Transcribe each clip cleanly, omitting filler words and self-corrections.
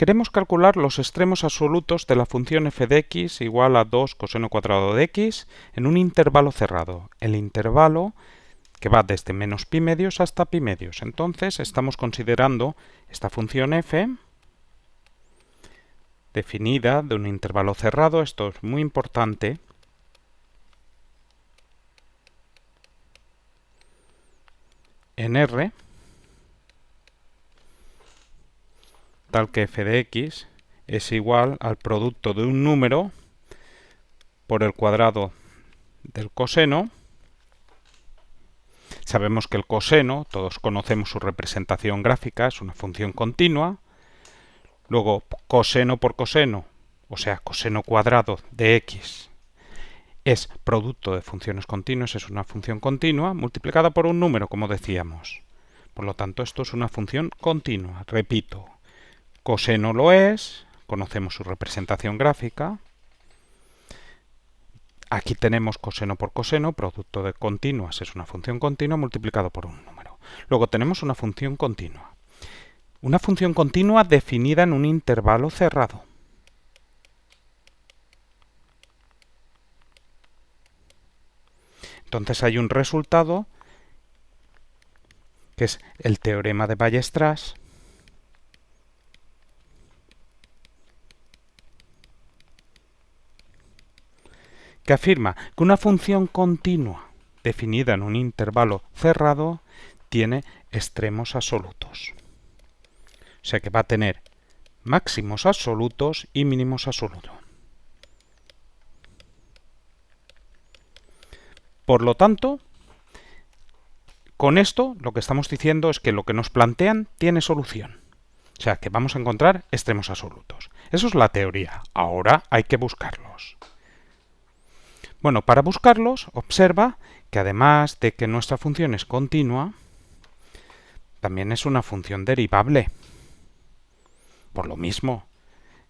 Queremos calcular los extremos absolutos de la función f de x igual a 2 coseno cuadrado de x en un intervalo cerrado. El intervalo que va desde menos pi medios hasta pi medios. Entonces estamos considerando esta función f definida de un intervalo cerrado. Esto es muy importante. En R, tal que f de x es igual al producto de un número por el cuadrado del coseno. Sabemos que el coseno, todos conocemos su representación gráfica, es una función continua. Luego, coseno por coseno, o sea, coseno cuadrado de x, es producto de funciones continuas, es una función continua, multiplicada por un número, como decíamos. Por lo tanto, esto es una función continua. Repito, coseno lo es, conocemos su representación gráfica. Aquí tenemos coseno por coseno, producto de continuas, es una función continua multiplicado por un número. Luego tenemos una función continua. Una función continua definida en un intervalo cerrado. Entonces hay un resultado que es el teorema de Weierstrass, que afirma que una función continua definida en un intervalo cerrado tiene extremos absolutos. O sea que va a tener máximos absolutos y mínimos absolutos. Por lo tanto, con esto lo que estamos diciendo es que lo que nos plantean tiene solución. O sea que vamos a encontrar extremos absolutos. Eso es la teoría. Ahora hay que buscarlos. Bueno, para buscarlos, observa que además de que nuestra función es continua, también es una función derivable. Por lo mismo,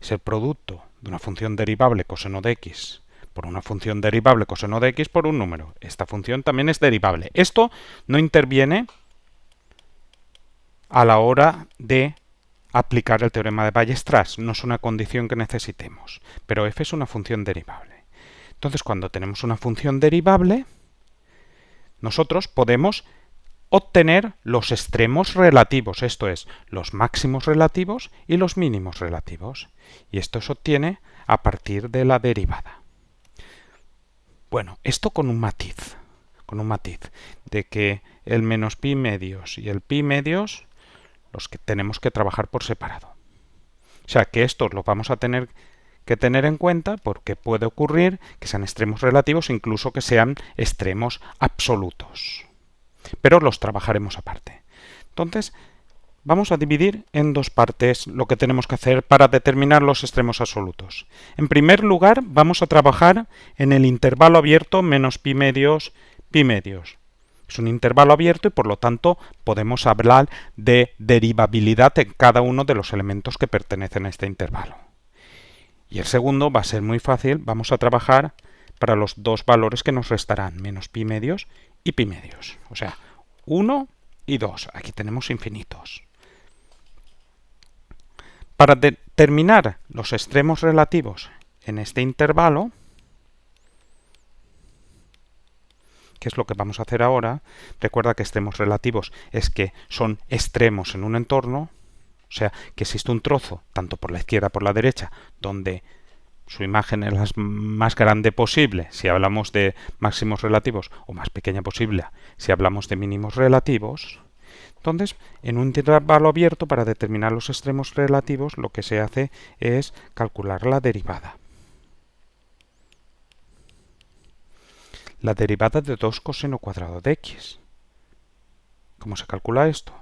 es el producto de una función derivable coseno de x por una función derivable coseno de x por un número. Esta función también es derivable. Esto no interviene a la hora de aplicar el teorema de Weierstrass. No es una condición que necesitemos, pero f es una función derivable. Entonces, cuando tenemos una función derivable, nosotros podemos obtener los extremos relativos, esto es, los máximos relativos y los mínimos relativos. Y esto se obtiene a partir de la derivada. Bueno, esto con un matiz, de que el menos pi medios y el pi medios los que tenemos que trabajar por separado. O sea que estos los vamos a tener que tener en cuenta porque puede ocurrir que sean extremos relativos, incluso que sean extremos absolutos. Pero los trabajaremos aparte. Entonces, vamos a dividir en dos partes lo que tenemos que hacer para determinar los extremos absolutos. En primer lugar, vamos a trabajar en el intervalo abierto menos pi medios, pi medios. Es un intervalo abierto y por lo tanto podemos hablar de derivabilidad en cada uno de los elementos que pertenecen a este intervalo. Y el segundo va a ser muy fácil, vamos a trabajar para los dos valores que nos restarán, menos pi medios y pi medios. O sea, 1 y 2. Aquí tenemos infinitos. Para determinar los extremos relativos en este intervalo, que es lo que vamos a hacer ahora, recuerda que extremos relativos es que son extremos en un entorno, o sea, que existe un trozo, tanto por la izquierda como por la derecha, donde su imagen es la más grande posible si hablamos de máximos relativos, o más pequeña posible si hablamos de mínimos relativos. Entonces, en un intervalo abierto, para determinar los extremos relativos, lo que se hace es calcular la derivada. La derivada de 2 coseno cuadrado de x. ¿Cómo se calcula esto?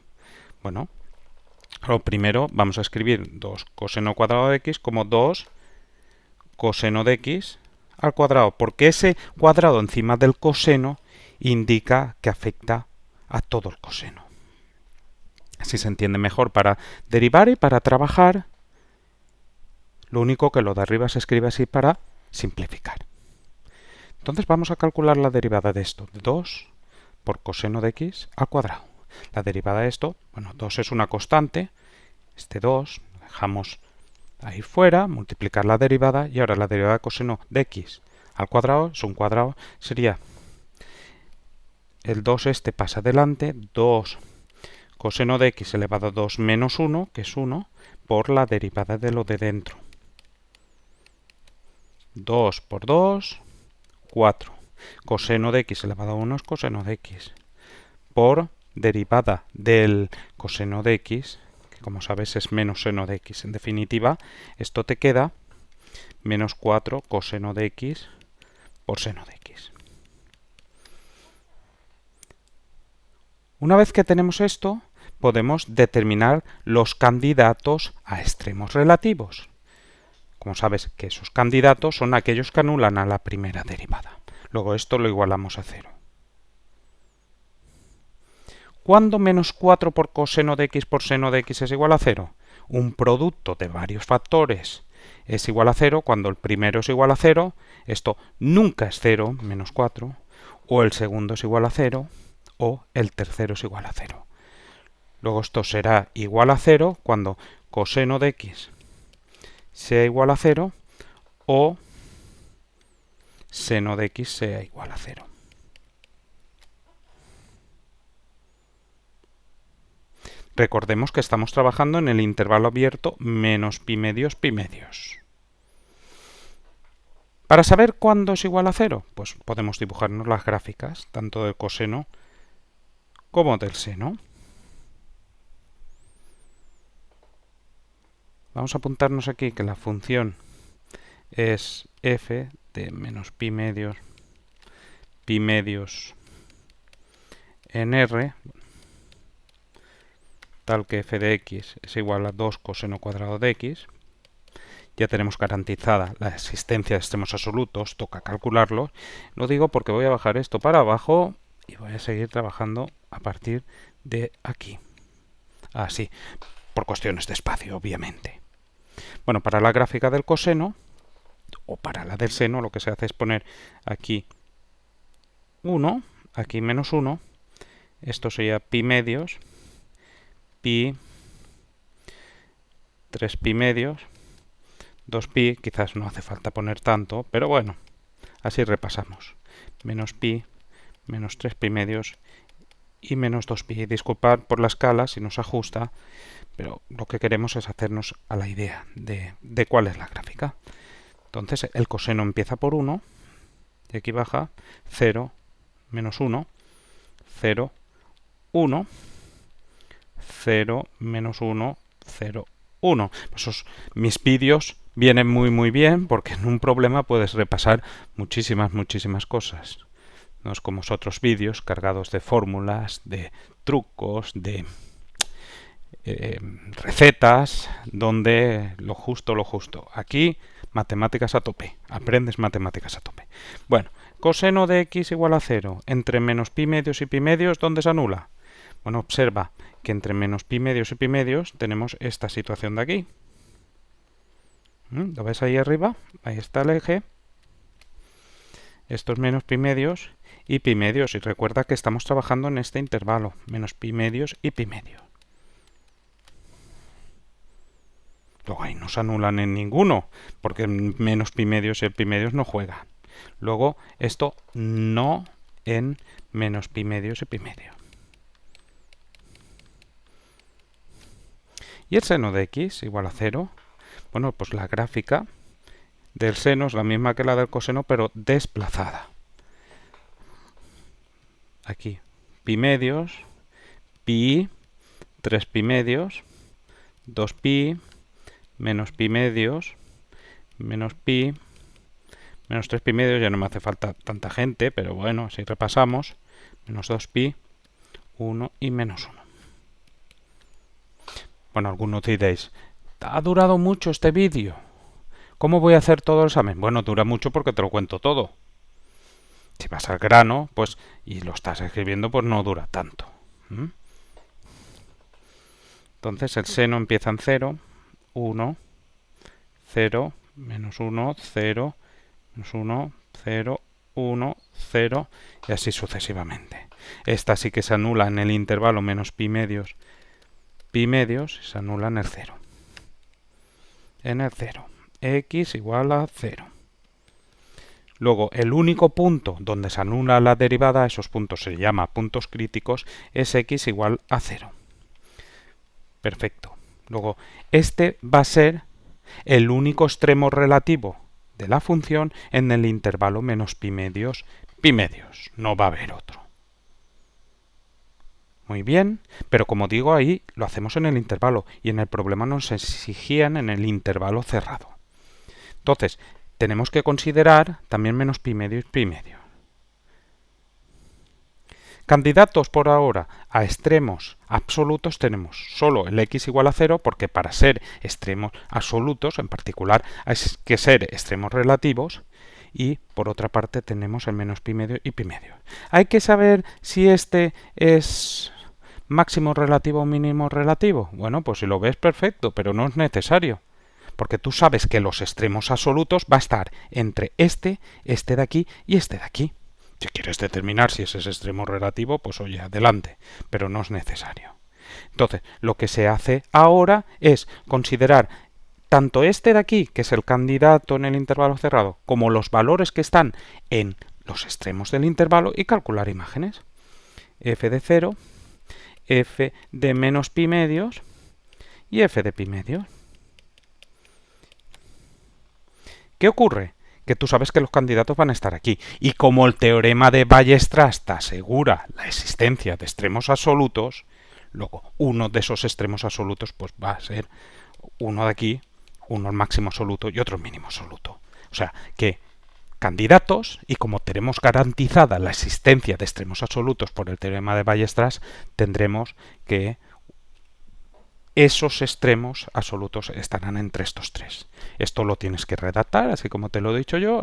Bueno, lo primero vamos a escribir 2 coseno cuadrado de x como 2 coseno de x al cuadrado, porque ese cuadrado encima del coseno indica que afecta a todo el coseno. Así se entiende mejor para derivar y para trabajar. Lo único que lo de arriba se escribe así para simplificar. Entonces vamos a calcular la derivada de esto, de 2 por coseno de x al cuadrado. La derivada de esto, bueno, 2 es una constante, este 2 lo dejamos ahí fuera, multiplicar la derivada, y ahora la derivada de coseno de x al cuadrado es un cuadrado, sería el 2 este pasa adelante, 2 coseno de x elevado a 2 menos 1, que es 1, por la derivada de lo de dentro. 2 por 2, 4. Coseno de x elevado a 1 es coseno de x. Por derivada del coseno de x, que como sabes es menos seno de x. En definitiva, esto te queda menos 4 coseno de x por seno de x. Una vez que tenemos esto, podemos determinar los candidatos a extremos relativos. Como sabes que esos candidatos son aquellos que anulan a la primera derivada. Luego esto lo igualamos a 0. ¿Cuándo menos 4 por coseno de x por seno de x es igual a 0? Un producto de varios factores es igual a 0 cuando el primero es igual a 0, esto nunca es 0, menos 4, o el segundo es igual a 0, o el tercero es igual a 0. Luego esto será igual a 0 cuando coseno de x sea igual a 0 o seno de x sea igual a 0. Recordemos que estamos trabajando en el intervalo abierto menos pi medios pi medios. Para saber cuándo es igual a 0, pues podemos dibujarnos las gráficas, tanto del coseno como del seno. Vamos a apuntarnos aquí que la función es f de menos pi medios en r, tal que f de x es igual a 2 coseno cuadrado de x. Ya tenemos garantizada la existencia de extremos absolutos, toca calcularlos. Lo digo porque voy a bajar esto para abajo y voy a seguir trabajando a partir de aquí. Así, por cuestiones de espacio, obviamente. Bueno, para la gráfica del coseno, o para la del seno, lo que se hace es poner aquí 1, aquí menos 1. Esto sería pi medios, pi, 3 pi medios, 2pi, quizás no hace falta poner tanto, pero bueno, así repasamos. Menos pi, menos 3 pi medios y menos 2pi. Disculpad por la escala si nos ajusta, pero lo que queremos es hacernos a la idea de cuál es la gráfica. Entonces el coseno empieza por 1 y aquí baja 0, menos 1, 0, 1, 0, menos 1, 0, 1. Mis vídeos vienen muy bien porque en un problema puedes repasar muchísimas cosas. No es como otros vídeos cargados de fórmulas, de trucos, de recetas, donde lo justo. Aquí, matemáticas a tope. Aprendes matemáticas a tope. Bueno, coseno de x igual a 0. Entre menos pi medios y pi medios, ¿dónde se anula? Bueno, observa que entre menos pi medios y pi medios tenemos esta situación de aquí. ¿Lo ves ahí arriba? Ahí está el eje. Esto es menos pi medios y pi medios. Y recuerda que estamos trabajando en este intervalo, menos pi medios y pi medios. Luego ahí no se anulan en ninguno, porque menos pi medios y el pi medios no juega. Luego esto no en menos pi medios y pi medios. ¿Y el seno de x igual a 0? Bueno, pues la gráfica del seno es la misma que la del coseno, pero desplazada. Aquí, pi medios, pi, 3 pi medios, 2pi, menos pi medios, menos pi, menos 3 pi medios, ya no me hace falta tanta gente, pero bueno, si repasamos, menos 2pi, 1 y menos 1. Bueno, algunos diréis, ¿ha durado mucho este vídeo? ¿Cómo voy a hacer todo el examen? Bueno, dura mucho porque te lo cuento todo. Si vas al grano, pues, y lo estás escribiendo, pues no dura tanto. Entonces el seno empieza en 0, 1, 0, menos 1, 0, menos 1, 0, 1, 0, y así sucesivamente. Esta sí que se anula en el intervalo menos pi medios, se anula en el 0. en el 0. X igual a 0. Luego, el único punto donde se anula la derivada, esos puntos se llama puntos críticos, es x igual a 0. Perfecto. Luego, este va a ser el único extremo relativo de la función en el intervalo menos pi medios, pi medios. No va a haber otro. Muy bien, pero como digo, ahí lo hacemos en el intervalo y en el problema nos exigían en el intervalo cerrado. Entonces, tenemos que considerar también menos pi medio y pi medio. Candidatos por ahora a extremos absolutos tenemos solo el x igual a 0, porque para ser extremos absolutos, en particular, hay que ser extremos relativos, y por otra parte tenemos el menos pi medio y pi medio. Hay que saber si este es máximo relativo o mínimo relativo. Bueno, pues si lo ves, perfecto, pero no es necesario, porque tú sabes que los extremos absolutos va a estar entre este de aquí y este de aquí. Si quieres determinar si ese es extremo relativo, pues oye, adelante, pero no es necesario. Entonces, lo que se hace ahora es considerar tanto este de aquí, que es el candidato en el intervalo cerrado, como los valores que están en los extremos del intervalo y calcular imágenes. F de 0, F de menos pi medios y F de pi medios. ¿Qué ocurre? Que tú sabes que los candidatos van a estar aquí. Y como el teorema de Weierstrass te asegura la existencia de extremos absolutos, luego uno de esos extremos absolutos pues va a ser uno de aquí, uno el máximo absoluto y otro el mínimo absoluto. O sea que candidatos, y como tenemos garantizada la existencia de extremos absolutos por el teorema de Weierstrass, tendremos que esos extremos absolutos estarán entre estos tres. Esto lo tienes que redactar, así como te lo he dicho yo,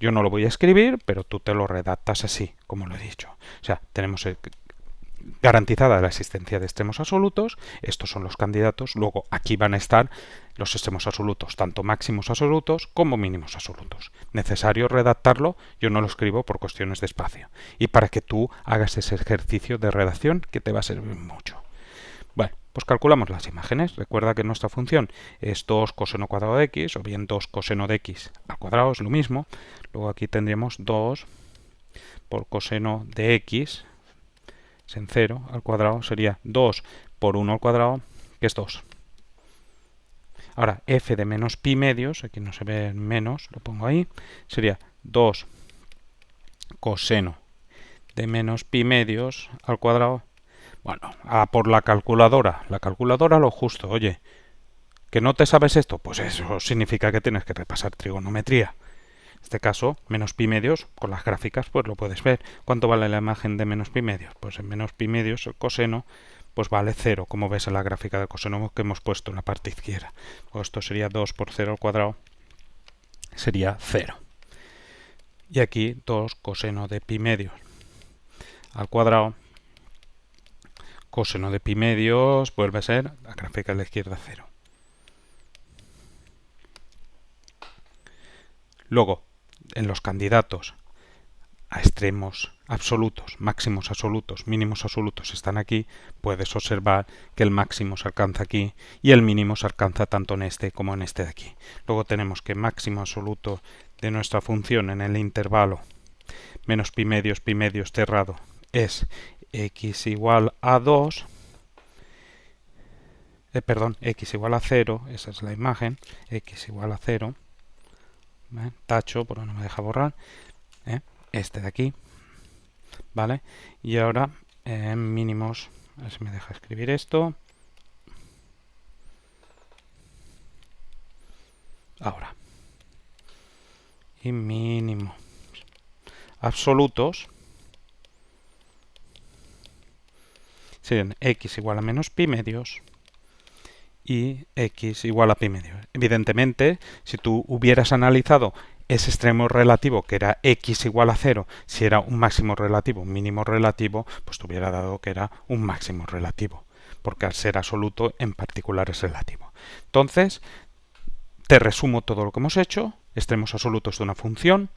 yo no lo voy a escribir, pero tú te lo redactas así, como lo he dicho. O sea, tenemos garantizada la existencia de extremos absolutos, estos son los candidatos, luego aquí van a estar los extremos absolutos, tanto máximos absolutos como mínimos absolutos. Necesario redactarlo, yo no lo escribo por cuestiones de espacio, y para que tú hagas ese ejercicio de redacción que te va a servir mucho. Bueno, pues calculamos las imágenes. Recuerda que nuestra función es 2 coseno cuadrado de x, o bien 2 coseno de x al cuadrado, es lo mismo. Luego aquí tendríamos 2 por coseno de x, en 0 al cuadrado, sería 2 por 1 al cuadrado, que es 2. Ahora, f de menos pi medios, aquí no se ve menos, lo pongo ahí, sería 2 coseno de menos pi medios al cuadrado. Bueno, a por la calculadora lo justo, oye, ¿que no te sabes esto? Pues eso significa que tienes que repasar trigonometría. En este caso, menos pi medios, con las gráficas pues lo puedes ver. ¿Cuánto vale la imagen de menos pi medios? Pues en menos pi medios el coseno pues vale 0, como ves en la gráfica del coseno que hemos puesto en la parte izquierda. Pues esto sería 2 por 0 al cuadrado, sería 0. Y aquí 2 coseno de pi medios al cuadrado, coseno de pi medios vuelve a ser la gráfica de la izquierda 0. Luego, en los candidatos a extremos absolutos, máximos absolutos, mínimos absolutos están aquí, puedes observar que el máximo se alcanza aquí y el mínimo se alcanza tanto en este como en este de aquí. Luego tenemos que máximo absoluto de nuestra función en el intervalo menos pi medios cerrado es x igual a 2, x igual a 0, esa es la imagen, x igual a 0, tacho porque no me deja borrar, este de aquí, ¿vale? Y ahora mínimos, a ver si me deja escribir esto. Ahora. Y mínimo absolutos serían x igual a menos pi medios y x igual a pi medios. Evidentemente, si tú hubieras analizado ese extremo relativo, que era x igual a 0, si era un máximo relativo, un mínimo relativo, pues te hubiera dado que era un máximo relativo, porque al ser absoluto, en particular es relativo. Entonces, te resumo todo lo que hemos hecho: extremos absolutos de una función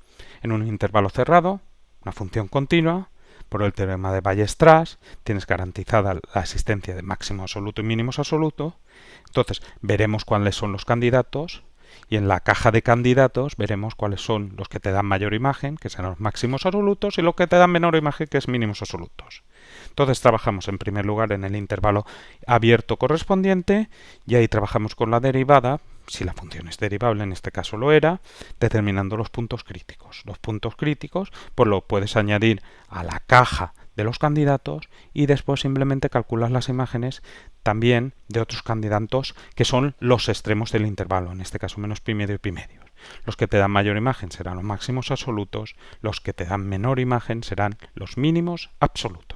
en un intervalo cerrado, una función continua, por el teorema de Weierstrass, tienes garantizada la existencia de máximo absoluto y mínimos absoluto. Entonces veremos cuáles son los candidatos y en la caja de candidatos veremos cuáles son los que te dan mayor imagen, que serán los máximos absolutos, y los que te dan menor imagen, que es mínimos absolutos. Entonces trabajamos en primer lugar en el intervalo abierto correspondiente y ahí trabajamos con la derivada, si la función es derivable, en este caso lo era, determinando los puntos críticos. Los puntos críticos pues lo puedes añadir a la caja de los candidatos y después simplemente calculas las imágenes también de otros candidatos que son los extremos del intervalo, en este caso menos pi medio y pi medio. Los que te dan mayor imagen serán los máximos absolutos, los que te dan menor imagen serán los mínimos absolutos.